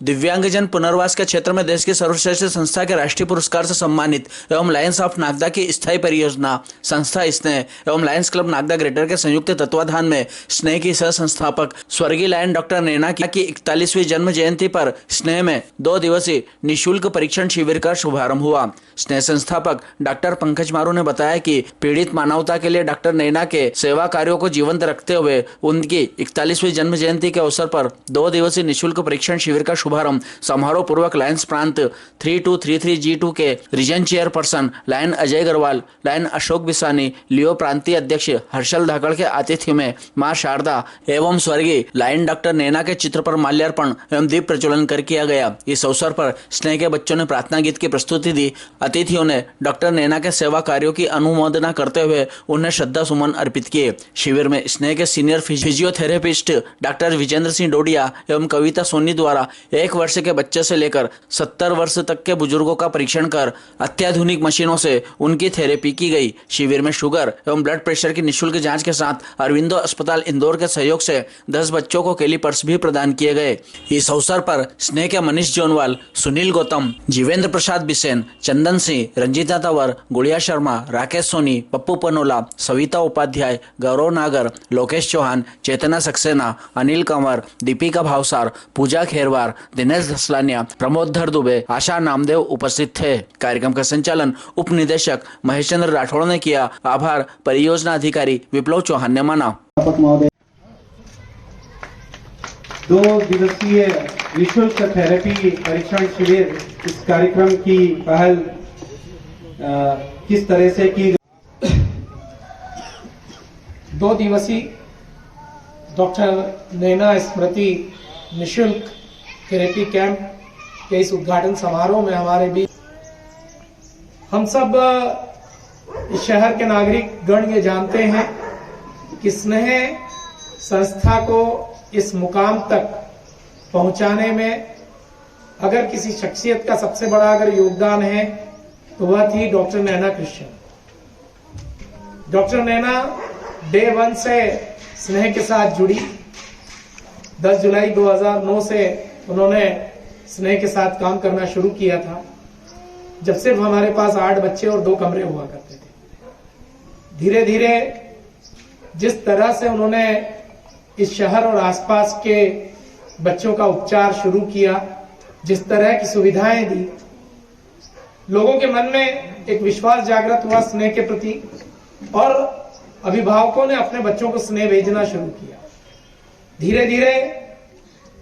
दिव्यांगजन पुनर्वास के क्षेत्र में देश की सर्वश्रेष्ठ संस्था के राष्ट्रीय पुरस्कार से सम्मानित एवं लायंस ऑफ नागदा की स्थायी परियोजना संस्था स्नेह एवं लायंस क्लब नागदा ग्रेटर के संयुक्त तत्वाधान में स्नेह की सह संस्थापक स्वर्गीय लायन डॉक्टर नैना की 41वीं जन्म जयंती पर स्नेह में 2 दिवसीय निःशुल्क परीक्षण शिविर का शुभारंभ हुआ। स्नेह संस्थापक डॉक्टर पंकज मारू ने बताया कि पीड़ित मानवता के लिए डॉक्टर नैना के सेवा कार्यों को जीवंत रखते हुए उनकी 41वीं जन्म जयंती के अवसर पर 2 दिवसीय निःशुल्क परीक्षण शिविर का शुभारंभ समारोह पूर्वक लायंस प्रांत 3233G2 के region chairperson Lion Ajay Agrawal, Lion Ashok Bisani, Leo प्रांतीय अध्यक्ष हर्षल धाकड़ के आतिथ्य में मां शारदा एवं स्वर्गीय लायन डॉक्टर नैना के चित्र पर माल्यार्पण एवं दीप प्रज्वलन कर किया गया। इस अवसर पर स्नेह के बच्चों ने प्रार्थना गीत की प्रस्तुति दी। अतिथियों ने डॉक्टर नैना के सेवा कार्यों की अनुमोदना करते हुए उन्हें श्रद्धा सुमन अर्पित किए। शिविर में स्नेह के senior physiotherapist doctor Vijendra Singh Dodiya एवं कविता सोनी द्वारा 1 वर्ष के बच्चे से लेकर 70 वर्ष तक के बुजुर्गों का परीक्षण कर अत्याधुनिक मशीनों से उनकी थेरेपी की गई। शिविर में शुगर एवं ब्लड प्रेशर की निःशुल्क जांच के साथ अरविंदो अस्पताल इंदौर के सहयोग से 10 बच्चों को केली पर्स भी प्रदान किए गए। इस अवसर पर स्नेह के मनीष जोनवाल, सुनील गौतम, जीवेंद्र प्रसाद बिसेन, चंदन सिंह, रंजीता तंवर, गुड़िया शर्मा, राकेश सोनी, पप्पू पनोला, सविता उपाध्याय, गौरव नागर, लोकेश चौहान, चेतना सक्सेना, अनिल कंवर, दीपिका भावसार, पूजा खेरवार, दिनेश धसलानिया, प्रमोदधर दुबे, आशा नामदेव उपस्थित थे। कार्यक्रम का संचालन उप निदेशक महेश चंद्र राठौड़ ने किया। आभार परियोजना अधिकारी विप्लव चौहान ने माना। 2 दिवसीय निःशुल्क थेरेपी परीक्षण शिविर, इस कार्यक्रम की पहल किस तरह से की? 2 दिवसीय डॉक्टर नैना स्मृति निःशुल्क थेरेपी कैंप के इस उद्घाटन समारोह में हमारे बीच हम सब इस शहर के नागरिक गण ये जानते हैं कि स्नेह संस्था को इस मुकाम तक पहुंचाने में अगर किसी शख्सियत का सबसे बड़ा अगर योगदान है तो वह थी डॉक्टर नैना कृष्ण। डॉक्टर नैना डे 1 से स्नेह के साथ जुड़ी। 10 जुलाई 2009 से उन्होंने स्नेह के साथ काम करना शुरू किया था, जब सिर्फ हमारे पास 8 बच्चे और 2 कमरे हुआ करते थे। धीरे धीरे जिस तरह से उन्होंने इस शहर और आसपास के बच्चों का उपचार शुरू किया, जिस तरह की सुविधाएं दी, लोगों के मन में एक विश्वास जागृत हुआ स्नेह के प्रति और अभिभावकों ने अपने बच्चों को स्नेह भेजना शुरू किया। धीरे धीरे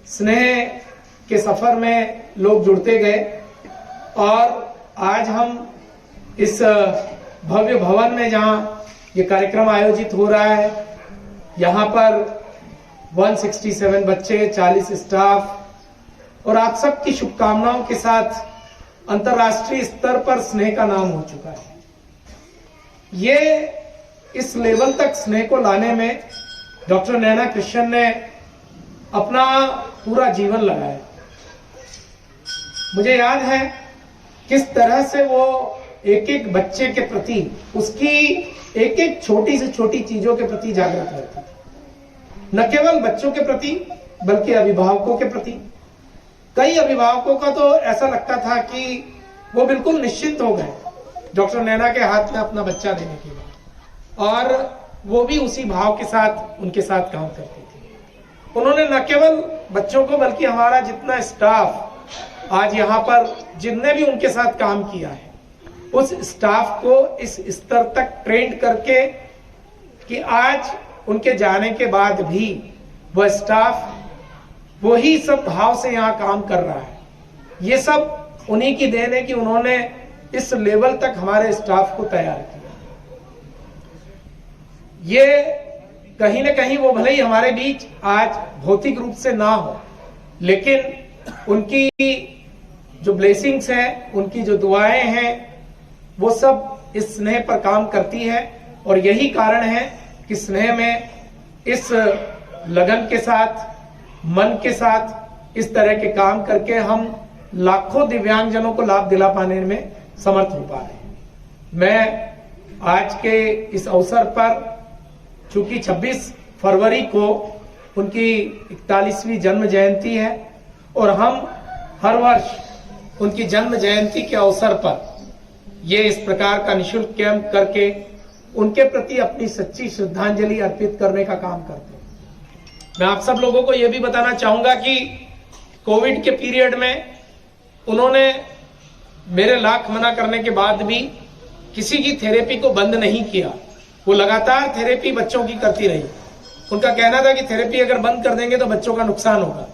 स्नेह के सफर में लोग जुड़ते गए और आज हम इस भव्य भवन में जहां ये कार्यक्रम आयोजित हो रहा है, यहाँ पर 167 बच्चे, 40 स्टाफ और आप सबकी शुभकामनाओं के साथ अंतर्राष्ट्रीय स्तर पर स्नेह का नाम हो चुका है। ये इस लेवल तक स्नेह को लाने में डॉक्टर नैना कृष्ण ने अपना पूरा जीवन लगाया। मुझे याद है किस तरह से वो एक एक बच्चे के प्रति, उसकी एक एक छोटी से छोटी चीजों के प्रति जागृत रहती थी। न केवल बच्चों के प्रति बल्कि अभिभावकों के प्रति। कई अभिभावकों का तो ऐसा लगता था कि वो बिल्कुल निश्चिंत हो गए डॉक्टर नैना के हाथ में अपना बच्चा देने के बाद, और वो भी उसी भाव के साथ उनके साथ काम करती थी। उन्होंने न केवल बच्चों को बल्कि हमारा जितना स्टाफ आज यहाँ पर जिनने भी उनके साथ काम किया है, उस स्टाफ को इस स्तर तक ट्रेंड करके कि आज उनके जाने के बाद भी वह स्टाफ वही सब भाव से यहाँ काम कर रहा है। ये सब उन्हीं की देन है कि उन्होंने इस लेवल तक हमारे स्टाफ को तैयार किया। ये कहीं न कहीं वो भले ही हमारे बीच आज भौतिक रूप से ना हो, लेकिन उनकी जो ब्लेसिंग्स हैं, उनकी जो दुआएं हैं, वो सब इस स्नेह पर काम करती है। और यही कारण है कि स्नेह में इस लगन के साथ, मन के साथ इस तरह के काम करके हम लाखों दिव्यांगजनों को लाभ दिला पाने में समर्थ हो पा रहे हैं। मैं आज के इस अवसर पर, चूंकि 26 फरवरी को उनकी 41वीं जन्म जयंती है और हम हर वर्ष उनकी जन्म जयंती के अवसर पर ये इस प्रकार का निःशुल्क कैंप करके उनके प्रति अपनी सच्ची श्रद्धांजलि अर्पित करने का काम करते हैं। मैं आप सब लोगों को यह भी बताना चाहूंगा कि कोविड के पीरियड में उन्होंने मेरे लाख मना करने के बाद भी किसी की थेरेपी को बंद नहीं किया। वो लगातार थेरेपी बच्चों की करती रही। उनका कहना था कि थेरेपी अगर बंद कर देंगे तो बच्चों का नुकसान होगा,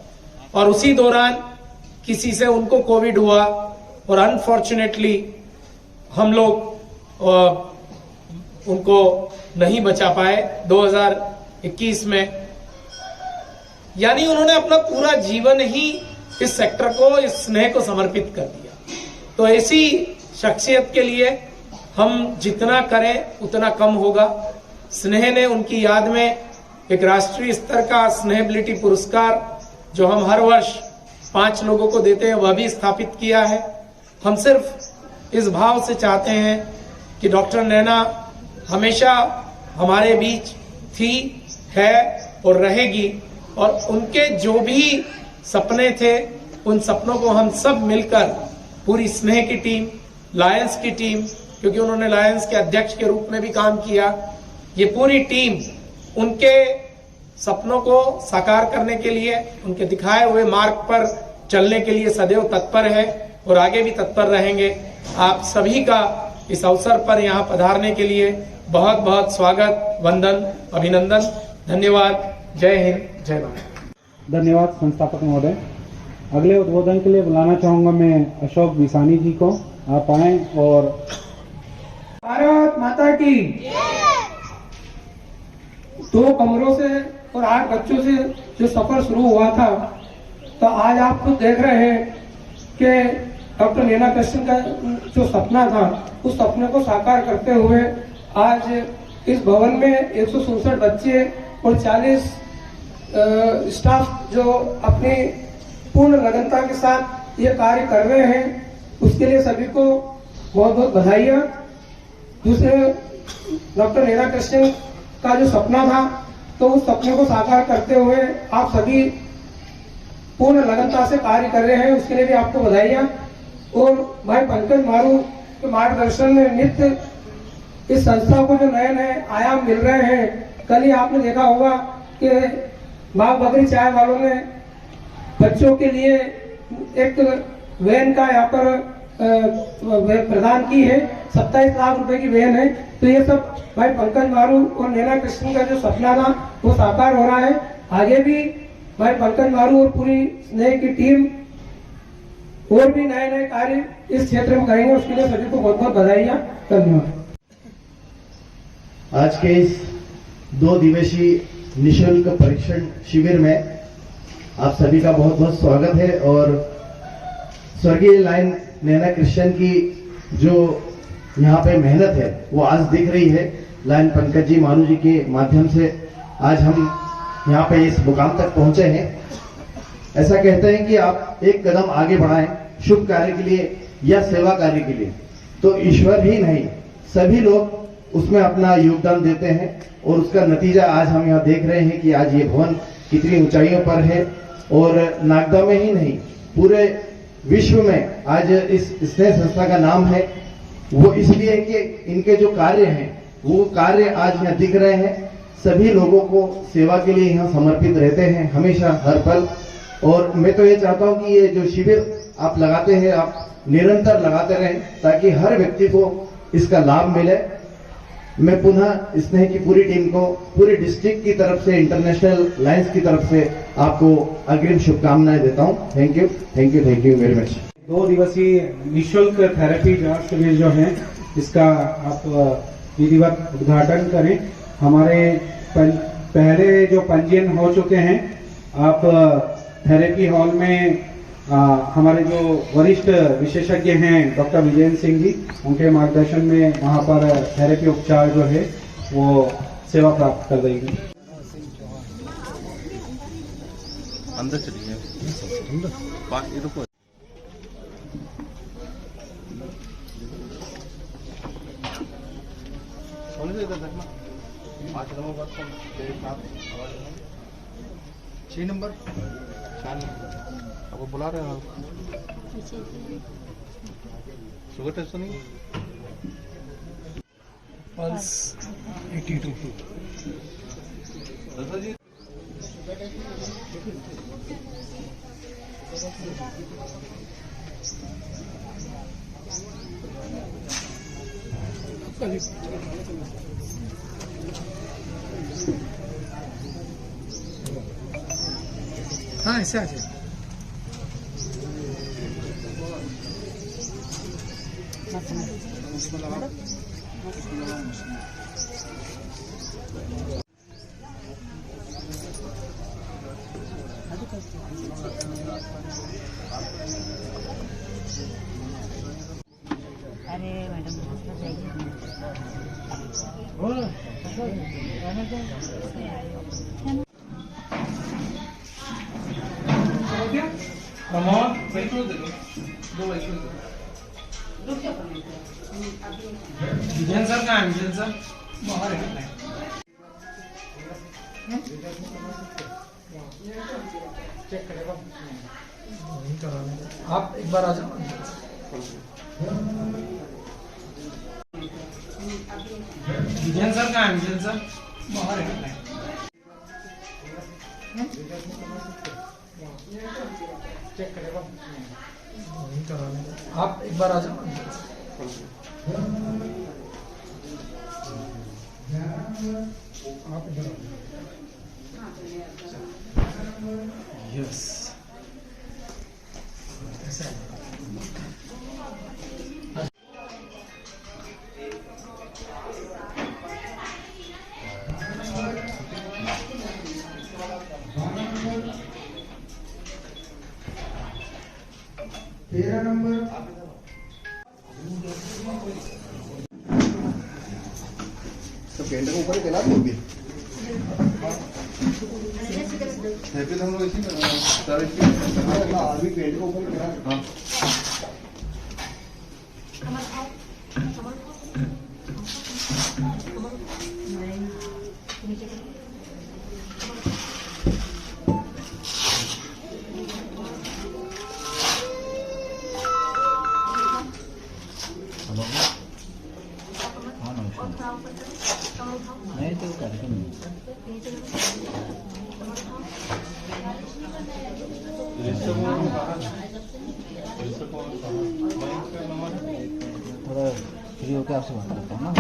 और उसी दौरान किसी से उनको कोविड हुआ और अनफॉर्चुनेटली हम लोग उनको नहीं बचा पाए 2021 में। यानी उन्होंने अपना पूरा जीवन ही इस सेक्टर को, इस स्नेह को समर्पित कर दिया। तो ऐसी शख्सियत के लिए हम जितना करें उतना कम होगा। स्नेह ने उनकी याद में एक राष्ट्रीय स्तर का स्नेहबिलिटी पुरस्कार जो हम हर वर्ष 5 लोगों को देते हैं वह भी स्थापित किया है। हम सिर्फ इस भाव से चाहते हैं कि डॉक्टर नैना हमेशा हमारे बीच थी, है और रहेगी, और उनके जो भी सपने थे उन सपनों को हम सब मिलकर, पूरी स्नेह की टीम, लायंस की टीम, क्योंकि उन्होंने लायंस के अध्यक्ष के रूप में भी काम किया, ये पूरी टीम उनके सपनों को साकार करने के लिए, उनके दिखाए हुए मार्ग पर चलने के लिए सदैव तत्पर है और आगे भी तत्पर रहेंगे। आप सभी का इस अवसर पर यहाँ पधारने के लिए बहुत बहुत स्वागत, वंदन, अभिनंदन, धन्यवाद। जय हिंद, जय भारत। धन्यवाद संस्थापक महोदय। अगले उद्बोधन के लिए बुलाना चाहूंगा मैं अशोक बिसानी जी को। आप आए। और भारत माता की 2 कमरों से और 8 बच्चों से जो सफर शुरू हुआ था, तो आज आप खुद देख रहे हैं कि डॉक्टर नैना कृष्णन का जो सपना था उस सपने को साकार करते हुए आज इस भवन में 167 बच्चे और 40 स्टाफ जो अपनी पूर्ण लगनता के साथ ये कार्य कर रहे हैं, उसके लिए सभी को बहुत बहुत बधाइयाँ। दूसरे, डॉक्टर नैना कृष्णन का जो सपना था तो उस सपने को साकार करते हुए आप सभी पूर्ण लगनता से कार्य कर रहे हैं, उसके लिए भी आपको बधाइयाँ। और भाई पंकज मारू के मार्गदर्शन में नित्य इस संस्था को जो नए नए आयाम मिल रहे हैं। कल ही आपने देखा होगा कि माँ बकरी चाय वालों ने बच्चों के लिए एक वैन का यहाँ पर प्रदान की है, 27 लाख रुपए की वैन है। तो ये सब भाई पंकज मारू और नैना कृष्णन का जो सपना था वो साकार हो रहा है। आगे भी भाई पंकज मारू और पूरी स्नेह की टीम और भी नए नए कार्य इस क्षेत्र में करेंगे, उसके लिए सभी को बहुत बहुत बधाइयाँ। धन्यवाद। आज के इस 2 दिवसीय निःशुल्क परीक्षण शिविर में आप सभी का बहुत बहुत स्वागत है। और स्वर्गीय लायन नैना कृष्णन की जो यहाँ पे मेहनत है वो आज दिख रही है। लायन पंकज जी मारू जी के माध्यम से आज हम यहाँ पे इस मुकाम तक पहुंचे हैं। ऐसा कहते हैं कि आप एक कदम आगे बढ़ाएं शुभ कार्य के लिए या सेवा कार्य के लिए, तो ईश्वर ही नहीं सभी लोग उसमें अपना योगदान देते हैं। और उसका नतीजा आज हम यहाँ देख रहे हैं कि आज ये भवन कितनी ऊंचाइयों पर है। और नागदा में ही नहीं, पूरे विश्व में आज इस स्नेह संस्था का नाम है। वो इसलिए कि इनके जो कार्य हैं वो कार्य आज यहाँ दिख रहे हैं। सभी लोगों को सेवा के लिए यहाँ समर्पित रहते हैं हमेशा, हर पल। और मैं तो ये चाहता हूँ कि ये जो शिविर आप लगाते हैं आप निरंतर लगाते रहें ताकि हर व्यक्ति को इसका लाभ मिले। मैं पुनः स्नेह की पूरी टीम को, पूरी डिस्ट्रिक्ट की तरफ से, इंटरनेशनल लायंस की तरफ से आपको अग्रिम शुभकामनाएं देता हूँ। Thank you, thank you, thank you very much. 2 दिवसीय निःशुल्क थेरेपी जांच शिविर जो है इसका आप विधिवत उद्घाटन करें। हमारे पहले जो पंजीयन हो चुके हैं, आप थेरेपी हॉल में हमारे जो वरिष्ठ विशेषज्ञ हैं डॉक्टर विजय सिंह जी, उनके मार्गदर्शन में वहाँ पर थेरेपी उपचार जो है वो सेवा प्राप्त कर देगी। अंदर चलिए, बाकी रुको। सोने से इधर देखना, 5 नंबर बात कौन? 6 नंबर, 4 नंबर। अब वो बुला रहे हैं। शुगर टेस्ट तो नहीं? पल्स 82। दादा जी हाँ ऐसे आ जाए। अरे मैडम विजयन सर कहाँ है? विजयन सर बाहर है। चेक करेगा आप एक बार आ जाओ। विजयन सर कहाँ है? विजयन सर बाहर है। चेक करेगा आप एक बार आ जाओ। आप इधर यस ऐसा तेरह नंबर तो पेंट को ऊपर चला दोगे? हैप्पी हम लोग इसी में सारे अभी पेंट को ऊपर चला। हाँ नहीं तो कार्यक्रम थोड़ा फ्री होकर आपसे बात करता हूँ ना।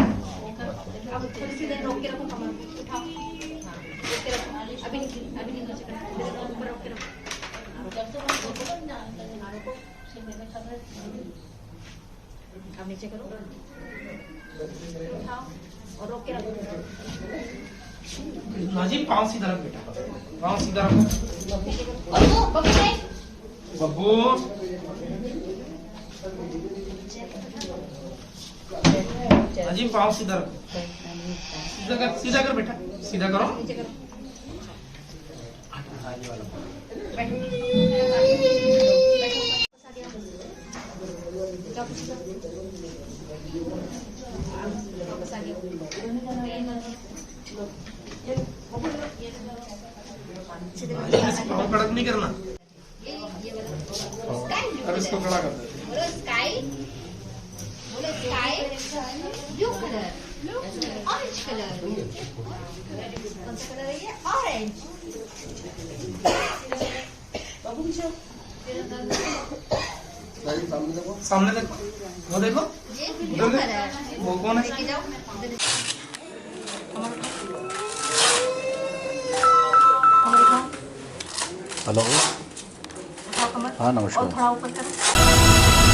अब थोड़ी सी देर रोक के रखो, कमर उठाओ, रोक के रखो, अभी नहीं नीचे करो, ऊपर रोक के रखो, अब नीचे करो, उठाओ और रोक के रखो। नाजिम पाँव सीधा रख बेटा, पाँव सीधा रखो। बब्बू नाजिम पाँव सीधा रखो, सीधा कर बेटा, सीधा करो। नीचे करो, पाँव कड़क नहीं करना। अब इसको खड़ा कर दे। बोलो स्काई, बोलो sky, blue colour, orange colour, कौन सा कलर है ये? ऑरेंज। बाबू नीचे सामने देखो, वो देखो, ये ब्लू कलर, वो कौन है? लेके जाओ। हेलो, उठाओ कमर हाँ नमस्कार। और थोड़ा ऊपर करो।